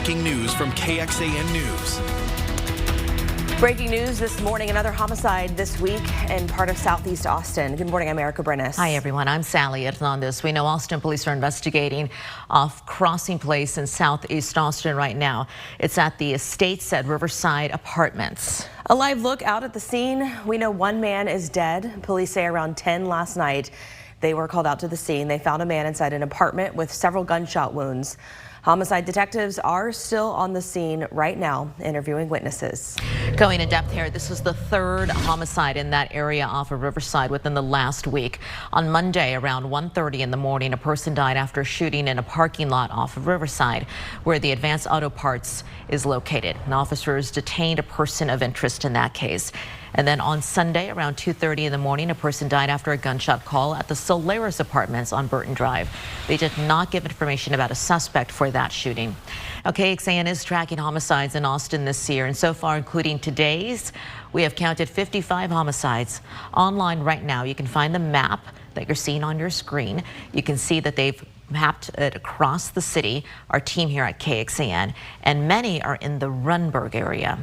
breaking news from KXAN News. Breaking news this morning, another homicide this week in part of southeast Austin. Good morning, I'm Erica Brennis. Hi everyone, I'm Sally. On this, we know Austin police are investigating off Crossing Place in southeast Austin right now. It's at the Estates at Riverside Apartments. A live look out at the scene. We know one man is dead. Police say around 10 last night. They were called out to the scene. They found a man inside an apartment with several gunshot wounds. Homicide detectives are still on the scene right now, interviewing witnesses. Going in depth here, this is the third homicide in that area off of Riverside within the last week. On Monday, around 1:30 in the morning, a person died after a shooting in a parking lot off of Riverside, where the Advanced Auto Parts is located. And officers detained a person of interest in that case. And then on Sunday, around 2:30 in the morning, a person died after a gunshot call at the Solaris Apartments on Burton Drive. They did not give information about a suspect for that shooting. Now, KXAN is tracking homicides in Austin this year, and so far, including today's, we have counted 55 homicides. Online right now, you can find the map that you're seeing on your screen. You can see that they've mapped it across the city, our team here at KXAN, and many are in the Runberg area.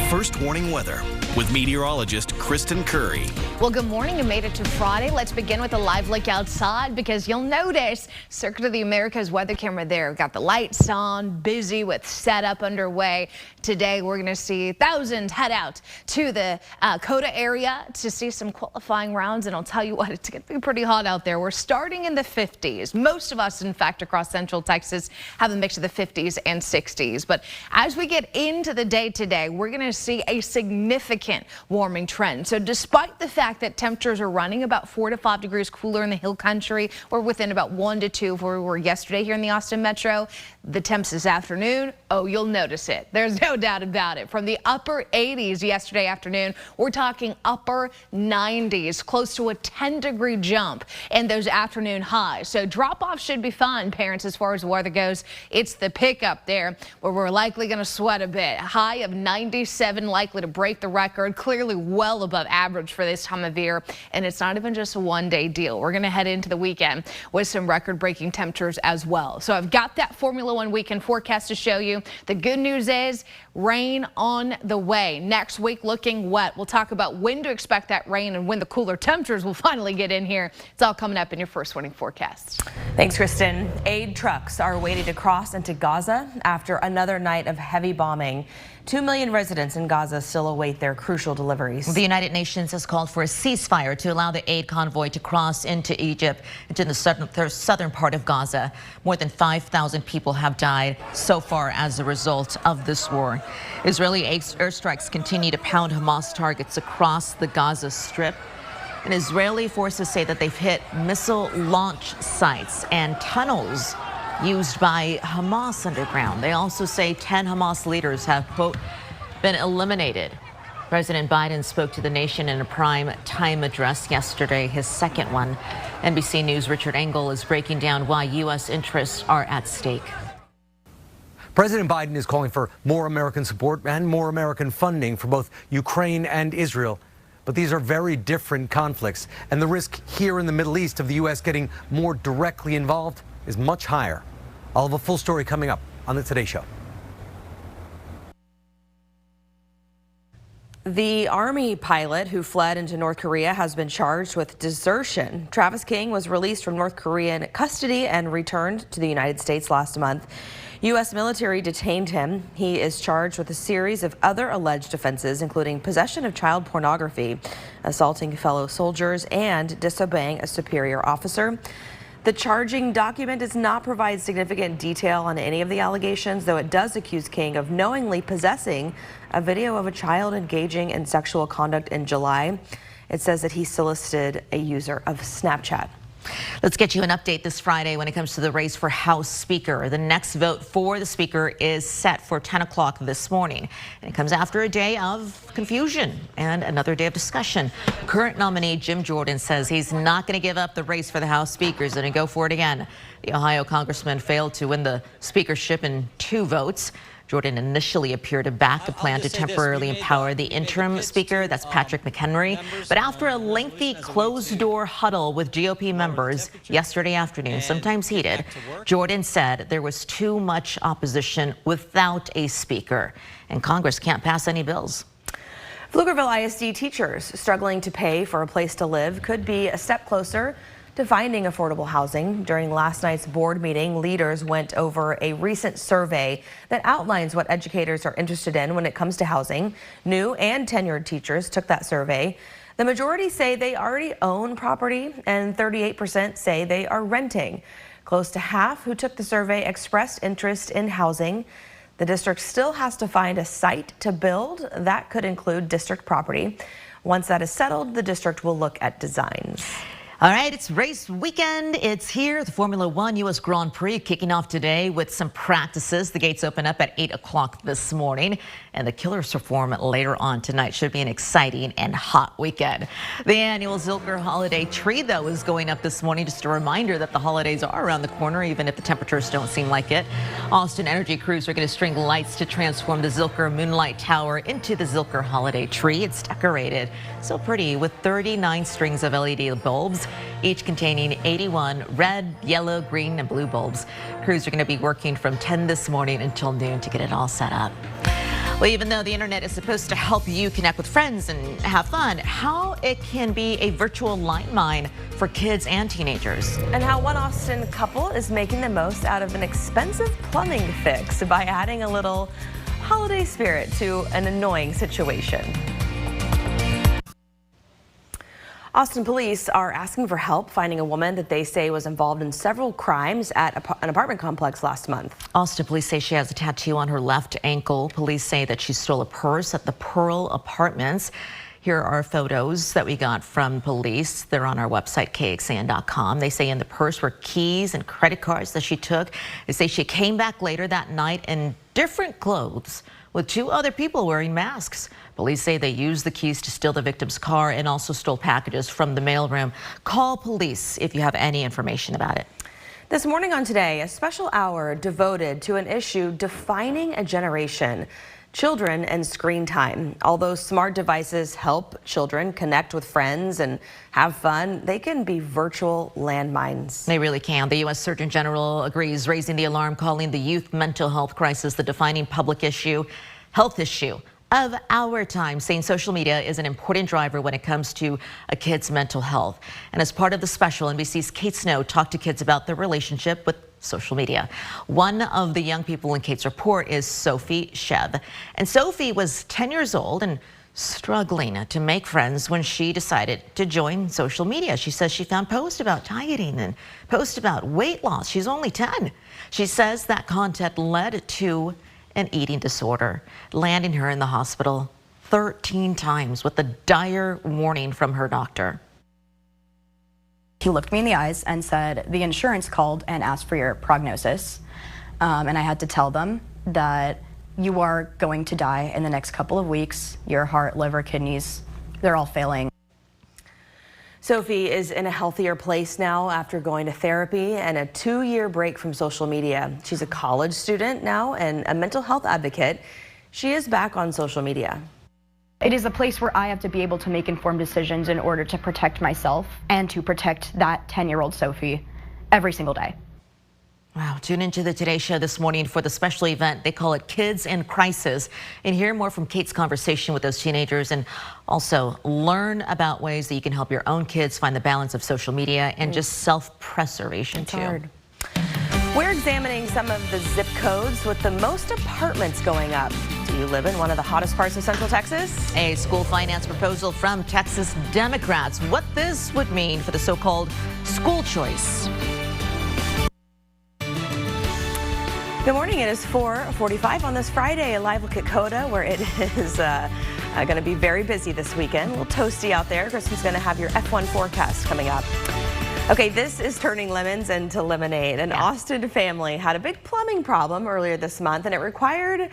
First warning weather with meteorologist Kristen Curry. Well, good morning. You made it to Friday. Let's begin with a live look outside because you'll notice Circuit of the Americas weather camera there. Got the lights on, busy with setup underway. Today, we're going to see thousands head out to the Coda area to see some qualifying rounds. And I'll tell you what, it's going to be pretty hot out there. We're starting in the 50s. Most of us, in fact, across Central Texas have a mix of the 50s and 60s. But as we get into the day today, we're going to see a significant warming trend. So despite the fact that temperatures are running about 4 to 5 degrees cooler in the hill country, or within about 1 to 2 of where we were yesterday here in the Austin metro, the temps this afternoon, oh, you'll notice it. There's no doubt about it. From the upper 80s yesterday afternoon, we're talking upper 90s, close to a 10-degree jump in those afternoon highs. So drop-off should be fun, parents, as far as the weather goes. It's the pickup there where we're likely going to sweat a bit. High of 97 likely to break the record, clearly well above average for this time of year. And it's not even just a one-day deal. We're going to head into the weekend with some record-breaking temperatures as well. So I've got that Formula One weekend forecast to show you. The good news is rain on the way. Next week looking wet. We'll talk about when to expect that rain and when the cooler temperatures will finally get in here. It's all coming up in your first warning forecast. Thanks, Kristen. Aid trucks are waiting to cross into Gaza after another night of heavy bombing. 2 million residents in Gaza still await their crucial deliveries. The United Nations has called for a ceasefire to allow the aid convoy to cross into Egypt, into the southern part of Gaza. More than 5,000 people have died so far as a result of this war. Israeli airstrikes continue to pound Hamas targets across the Gaza Strip. And Israeli forces say that they've hit missile launch sites and tunnels used by Hamas underground. They also say 10 Hamas leaders have, quote, been eliminated. President Biden spoke to the nation in a prime time address yesterday, his second one. NBC News' Richard Engel is breaking down why U.S. interests are at stake. President Biden is calling for more American support and more American funding for both Ukraine and Israel. But these are very different conflicts, and the risk here in the Middle East of the U.S. getting more directly involved is much higher. I'll have a full story coming up on the Today Show. The Army pilot who fled into North Korea has been charged with desertion. Travis King was released from North Korean custody and returned to the United States last month. U.S. military detained him. He is charged with a series of other alleged offenses, including possession of child pornography, assaulting fellow soldiers, and disobeying a superior officer. The charging document does not provide significant detail on any of the allegations, though it does accuse King of knowingly possessing a video of a child engaging in sexual conduct in July. It says that he solicited a user of Snapchat. Let's get you an update this Friday when it comes to the race for House Speaker. The next vote for the Speaker is set for 10 o'clock this morning. And it comes after a day of confusion and another day of discussion. Current nominee Jim Jordan says he's not going to give up the race for the House Speaker. He's going to go for it again. The Ohio congressman failed to win the speakership in 2 votes. Jordan initially appeared to back a plan to temporarily empower the interim speaker, that's Patrick McHenry. But after a lengthy closed-door huddle with GOP members yesterday afternoon, sometimes heated, Jordan said there was too much opposition without a speaker, and Congress can't pass any bills. Pflugerville ISD teachers struggling to pay for a place to live could be a step closer to finding affordable housing. During last night's board meeting, leaders went over a recent survey that outlines what educators are interested in when it comes to housing. New and tenured teachers took that survey. The majority say they already own property, and 38% say they are renting. Close to half who took the survey expressed interest in housing. The district still has to find a site to build. That could include district property. Once that is settled, the district will look at designs. All right, it's race weekend. It's here. The Formula One U.S. Grand Prix kicking off today with some practices. The gates open up at 8 o'clock this morning, and the killers perform later on tonight. Should be an exciting and hot weekend. The annual Zilker Holiday Tree, though, is going up this morning. Just a reminder that the holidays are around the corner, even if the temperatures don't seem like it. Austin Energy crews are going to string lights to transform the Zilker Moonlight Tower into the Zilker Holiday Tree. It's decorated so pretty with 39 strings of LED bulbs, each containing 81 red, yellow, green, and blue bulbs. Crews are going to be working from 10 this morning until noon to get it all set up. Well, even though the internet is supposed to help you connect with friends and have fun, how it can be a virtual landmine for kids and teenagers. And how one Austin couple is making the most out of an expensive plumbing fix by adding a little holiday spirit to an annoying situation. Austin police are asking for help finding a woman that they say was involved in several crimes at an apartment complex last month. Austin police say she has a tattoo on her left ankle. Police say that she stole a purse at the Pearl Apartments. Here are photos that we got from police. They're on our website, KXAN.com. They say in the purse were keys and credit cards that she took. They say she came back later that night in different clothes with two other people wearing masks. Police say they used the keys to steal the victim's car and also stole packages from the mailroom. Call police if you have any information about it. This morning on Today, a special hour devoted to an issue defining a generation: children and screen time. Although smart devices help children connect with friends and have fun, they can be virtual landmines. They really can. The U.S. Surgeon General agrees, raising the alarm, calling the youth mental health crisis the defining public health issue of our time, saying social media is an important driver when it comes to a kid's mental health. And as part of the special, NBC's Kate Snow talked to kids about their relationship with social media. One of the young people in Kate's report is Sophie Shev. And Sophie was 10 years old and struggling to make friends when she decided to join social media. She says she found posts about dieting and posts about weight loss. She's only 10. She says that content led to an eating disorder, landing her in the hospital 13 times with a dire warning from her doctor. He looked me in the eyes and said, the insurance called and asked for your prognosis. And I had to tell them that you are going to die in the next couple of weeks. Your heart, liver, kidneys, they're all failing. Sophie is in a healthier place now after going to therapy and a 2-year break from social media. She's a college student now and a mental health advocate. She is back on social media. It is a place where I have to be able to make informed decisions in order to protect myself and to protect that 10-year-old Sophie every single day. Wow, tune into the Today Show this morning for the special event. They call it Kids in Crisis. And hear more from Kate's conversation with those teenagers, and also learn about ways that you can help your own kids find the balance of social media and just self-preservation too. Hard. We're examining some of the zip codes with the most apartments going up. Do you live in one of the hottest parts of Central Texas? A school finance proposal from Texas Democrats. What this would mean for the so-called school choice. Good morning. It is 4:45 on this Friday. A live look at CODA, where it is going to be very busy this weekend. A little toasty out there. Kristen's going to have your F1 forecast coming up. Okay, this is turning lemons into lemonade. An Austin family had a big plumbing problem earlier this month, and it required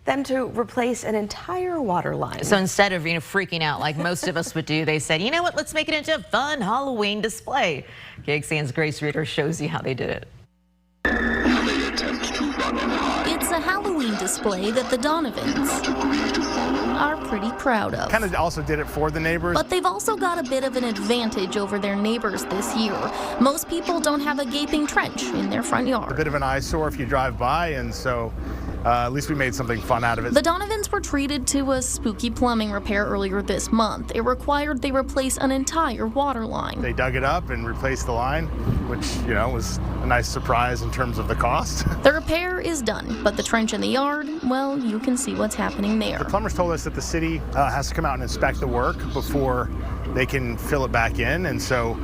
them to replace an entire water line. So instead of freaking out like most of us would do, they said, you know what, let's make it into a fun Halloween display. KXAN's Grace Reader shows you how they did it. It's a Halloween display that the Donovans are pretty proud of. Kind of also did it for the neighbors. But they've also got a bit of an advantage over their neighbors this year. Most people don't have a gaping trench in their front yard. A bit of an eyesore if you drive by, and so at least we made something fun out of it. The Donovans were treated to a spooky plumbing repair earlier this month. It required they replace an entire water line. They dug it up and replaced the line, which, you know, was a nice surprise in terms of the cost. The repair is done, but the trench in the yard, well, you can see what's happening there. The plumbers told us that the city has to come out and inspect the work before they can fill it back in, and so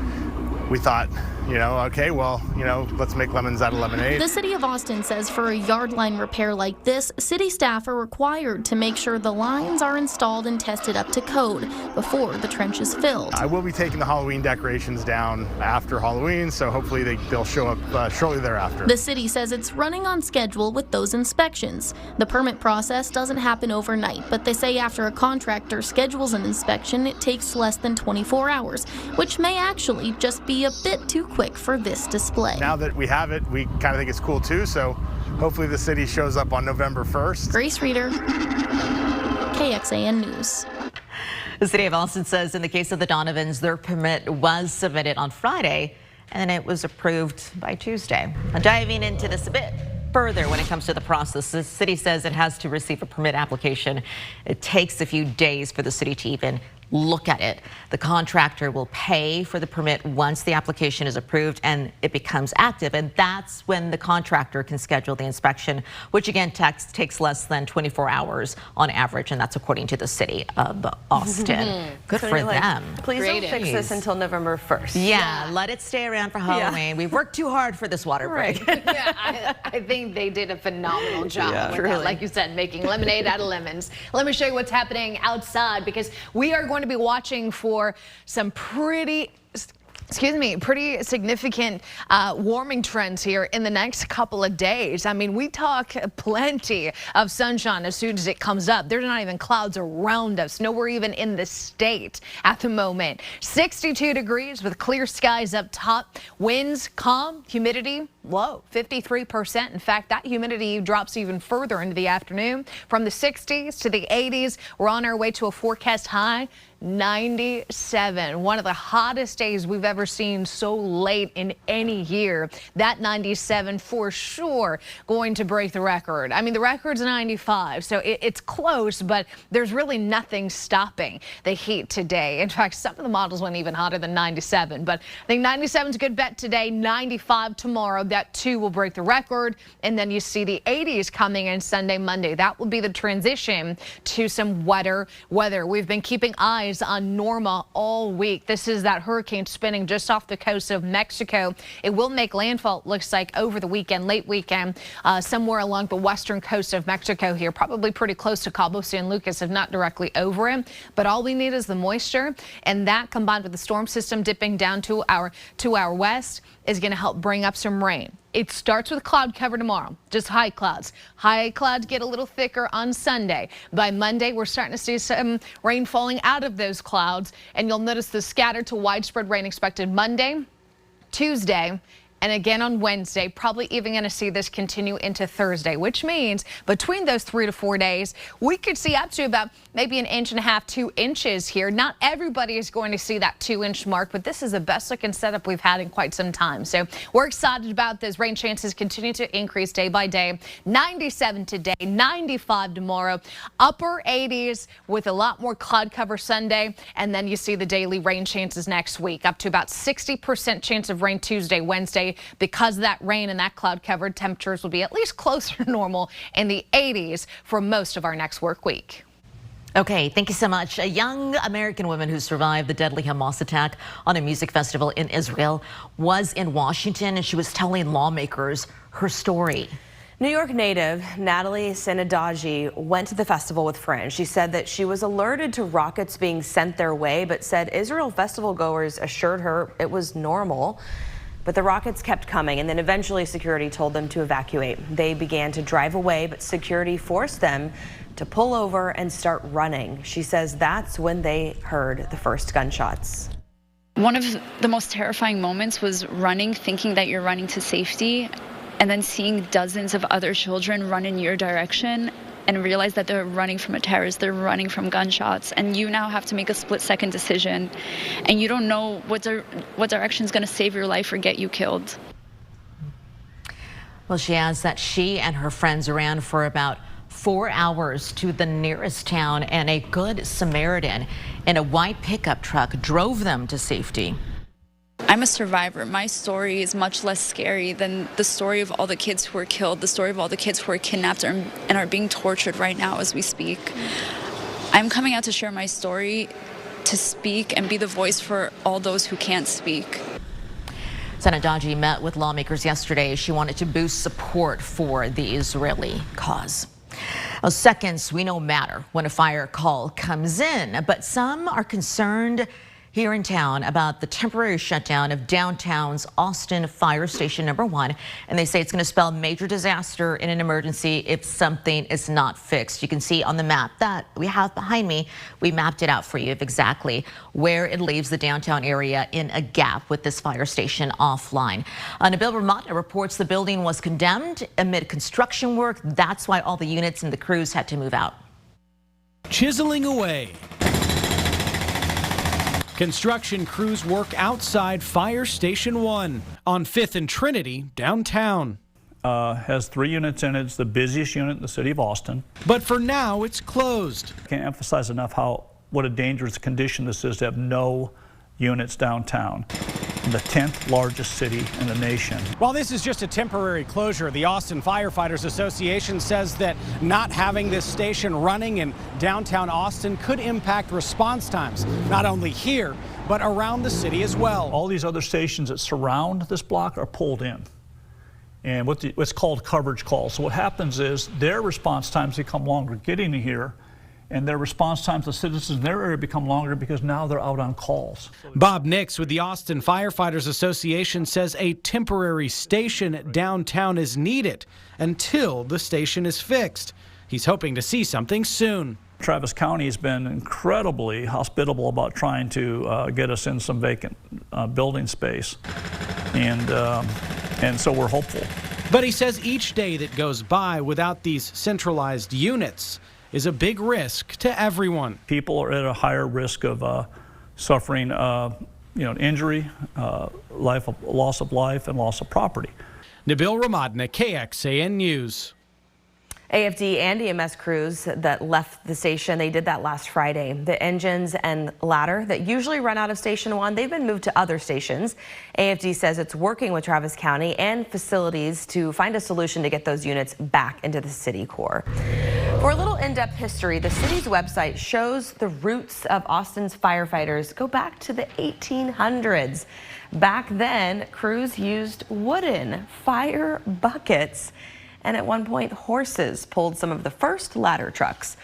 we thought, you know, okay, well, you know, let's make lemons out of lemonade. The city of Austin says for a yard line repair like this, city staff are required to make sure the lines are installed and tested up to code before the trench is filled. I will be taking the Halloween decorations down after Halloween, so hopefully they'll show up shortly thereafter. The city says it's running on schedule with those inspections. The permit process doesn't happen overnight, but they say after a contractor schedules an inspection, it takes less than 24 hours, which may actually just be a bit too quick for this display. Now that we have it, we kind of think it's cool too, so hopefully the city shows up on November 1st. Grace Reeder, KXAN News. The city of Austin says in the case of the Donovans, their permit was submitted on Friday and it was approved by Tuesday. Now, diving into this a bit further when it comes to the process, the city says it has to receive a permit application. It takes a few days for the city to even look at it. The contractor will pay for the permit once the application is approved and it becomes active, and that's when the contractor can schedule the inspection, which again takes less than 24 hours on average, and that's according to the city of Austin. Good for them. Please don't fix this until November 1st. Yeah, let it stay around for Halloween. We've worked too hard for this water break. Yeah, I think they did a phenomenal job with that, like you said, making lemonade out of lemons. Let me show you what's happening outside, because we are going to be watching for some pretty significant warming trends here in the next couple of days. I mean, we talk plenty of sunshine as soon as it comes up. There's not even clouds around us, nowhere even in the state at the moment. 62 degrees with clear skies up top, winds calm, humidity low, 53%. In fact, that humidity drops even further into the afternoon. From the 60s to the 80s, we're on our way to a forecast high 97, one of the hottest days we've ever seen so late in any year. That 97 for sure going to break the record. I mean, the record's 95, so it's close, but there's really nothing stopping the heat today. In fact, some of the models went even hotter than 97, but I think 97 is a good bet today, 95 tomorrow. That too will break the record, and then you see the 80s coming in Sunday, Monday. That will be the transition to some wetter weather. We've been keeping eyes on Norma all week. This is that hurricane spinning just off the coast of Mexico. It will make landfall, looks like, over the weekend, late weekend, somewhere along the western coast of Mexico here, probably pretty close to Cabo San Lucas, if not directly over it. But all we need is the moisture, and that combined with the storm system dipping down to our west is going to help bring up some rain. It starts with cloud cover tomorrow, just high clouds. High clouds get a little thicker on Sunday. By Monday, we're starting to see some rain falling out of those clouds, and you'll notice the scattered to widespread rain expected Monday, Tuesday, and again on Wednesday. Probably even going to see this continue into Thursday, which means between those 3 to 4 days, we could see up to about maybe 1.5 inches, 2 inches here. Not everybody is going to see that 2-inch mark, but this is the best looking setup we've had in quite some time. So we're excited about those rain chances continue to increase day by day. 97 today, 95 tomorrow, upper 80s with a lot more cloud cover Sunday. And then you see the daily rain chances next week, up to about 60% chance of rain Tuesday, Wednesday. Because of that rain and that cloud covered, temperatures will be at least closer to normal in the 80s for most of our next work week. Okay, thank you so much. A young American woman who survived the deadly Hamas attack on a music festival in Israel was in Washington, and she was telling lawmakers her story. New York native Natalie Senadaji went to the festival with friends. She said that she was alerted to rockets being sent their way, but said Israel festival goers assured her it was normal. But the rockets kept coming, and then eventually security told them to evacuate. They began to drive away, but security forced them to pull over and start running. She says that's when they heard the first gunshots. One of the most terrifying moments was running, thinking that you're running to safety, and then seeing dozens of other children run in your direction and realize that they're running from a terrorist, they're running from gunshots, and you now have to make a split-second decision, and you don't know what direction is going to save your life or get you killed. Well, she adds that she and her friends ran for about 4 hours to the nearest town, and a Good Samaritan in a white pickup truck drove them to safety. I'm a survivor. My story is much less scary than the story of all the kids who were killed, the story of all the kids who are kidnapped and are being tortured right now as we speak. I'm coming out to share my story, to speak and be the voice for all those who can't speak. Senator Dodgy met with lawmakers yesterday. She wanted to boost support for the Israeli cause. Well, seconds we know matter when a fire call comes in, but some are concerned here in town about the temporary shutdown of downtown's Austin Fire Station number 1, and they say it's going to spell major disaster in an emergency if something is not fixed. You can see on the map that we have behind me, we mapped it out for you of exactly where it leaves the downtown area in a gap with this fire station offline. Nabil Ramad reports the building was condemned amid construction work. That's why all the units and the crews had to move out. Chiseling away. Construction crews work outside Fire Station 1 on 5th and Trinity downtown. Has 3 units in it. It's the busiest unit in the city of Austin. But for now, it's closed. I can't emphasize enough what a dangerous condition this is to have no units downtown. The 10th largest city in the nation. While this is just a temporary closure, the Austin Firefighters Association says that not having this station running in downtown Austin could impact response times, not only here, but around the city as well. All these other stations that surround this block are pulled in. And what's called coverage calls. So what happens is their response times become longer getting here, and their response times to citizens in their area become longer because now they're out on calls. Bob Nix with the Austin Firefighters Association says a temporary station downtown is needed until the station is fixed. He's hoping to see something soon. Travis County has been incredibly hospitable about trying to get us in some vacant building space, and so we're hopeful. But he says each day that goes by without these centralized units is a big risk to everyone. People are at a higher risk of suffering injury, loss of life, and loss of property. Nabil Ramadna, KXAN News. AFD and EMS crews that left the station, they did that last Friday. The engines and ladder that usually run out of Station 1, they've been moved to other stations. AFD says it's working with Travis County and facilities to find a solution to get those units back into the city core. For a little in-depth history, the city's website shows the roots of Austin's firefighters go back to the 1800s. Back then, crews used wooden fire buckets. And at one point, horses pulled some of the first ladder trucks.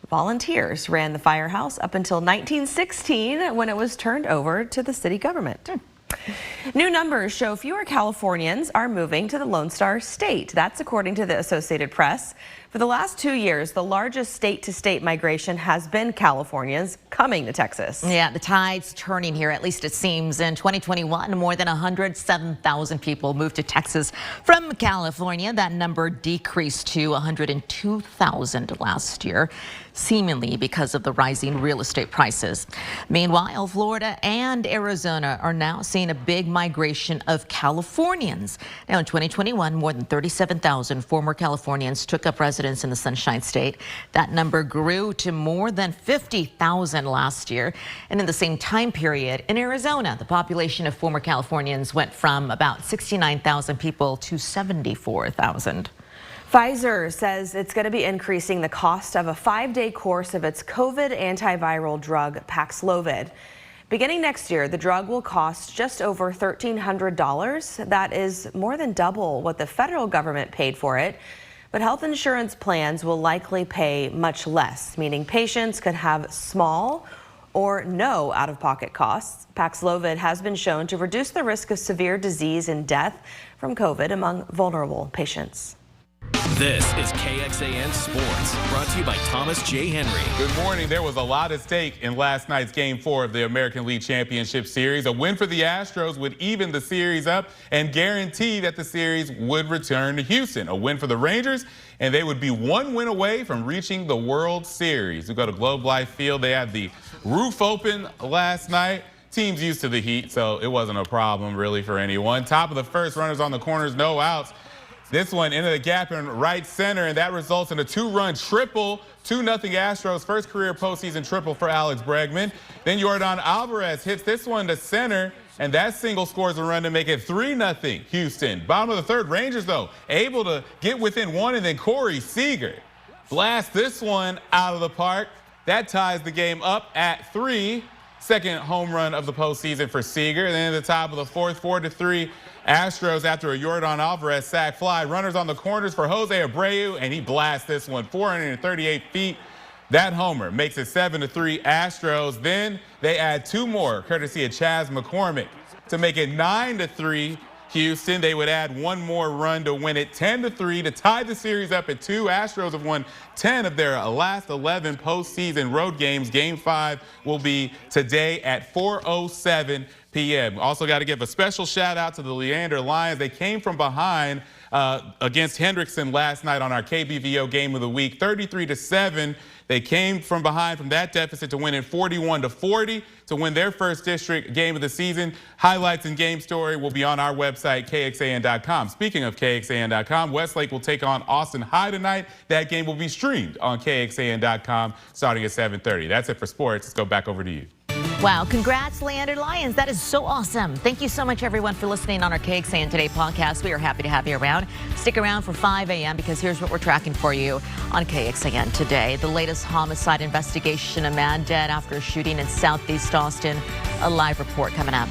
Volunteers ran the firehouse up until 1916 when it was turned over to the city government. New numbers show fewer Californians are moving to the Lone Star State. That's according to the Associated Press. For the last 2 years, the largest state-to-state migration has been Californians coming to Texas. Yeah, the tide's turning here, at least it seems. In 2021, more than 107,000 people moved to Texas from California. That number decreased to 102,000 last year, seemingly because of the rising real estate prices. Meanwhile, Florida and Arizona are now seeing a big migration of Californians. Now in 2021, more than 37,000 former Californians took up residence in the Sunshine State. That number grew to more than 50,000 last year. And in the same time period in Arizona, the population of former Californians went from about 69,000 people to 74,000. Pfizer says it's going to be increasing the cost of a 5-day course of its COVID antiviral drug Paxlovid. Beginning next year, the drug will cost just over $1,300. That is more than double what the federal government paid for it. But health insurance plans will likely pay much less, meaning patients could have small or no out-of-pocket costs. Paxlovid has been shown to reduce the risk of severe disease and death from COVID among vulnerable patients. This is KXAN Sports, brought to you by Thomas J. Henry. Good morning. There was a lot at stake in last night's Game 4 of the American League Championship Series. A win for the Astros would even the series up and guarantee that the series would return to Houston. A win for the Rangers, and they would be one win away from reaching the World Series. We go to Globe Life Field. They had the roof open last night. Team's used to the heat, so it wasn't a problem really for anyone. Top of the first, runners on the corners, no outs. This one into the gap in right center, and that results in a two-run triple. 2-0 Astros, first career postseason triple for Alex Bregman. Then Yordan Alvarez hits this one to center, and that single scores a run to make it 3-0 Houston. Bottom of the third, Rangers, though, able to get within one, and then Corey Seager blasts this one out of the park. That ties the game up at 3. Second home run of the postseason for Seager. And then at the top of the fourth, 4-3 Astros after a Yordan Alvarez sac fly. Runners on the corners for Jose Abreu, and he blasts this one 438 feet. That homer makes it 7-3 Astros. Then they add two more, courtesy of Chaz McCormick, to make it 9-3 Houston. They would add one more run to win it 10-3 to tie the series up at 2. Astros have won 10 of their last 11 postseason road games. Game 5 will be today at 4:07 p.m. Also got to give a special shout out to the Leander Lions. They came from behind against Hendrickson last night on our KBVO Game of the Week, 33-7. They came from behind from that deficit to win it 41-40 to win their first district game of the season. Highlights and game story will be on our website, KXAN.com. Speaking of KXAN.com, Westlake will take on Austin High tonight. That game will be streamed on KXAN.com starting at 7:30. That's it for sports. Let's go back over to you. Wow, congrats, Leander Lions. That is so awesome. Thank you so much, everyone, for listening on our KXAN Today podcast. We are happy to have you around. Stick around for 5 a.m. because here's what we're tracking for you on KXAN Today. The latest homicide investigation, a man dead after a shooting in Southeast Austin. A live report coming up.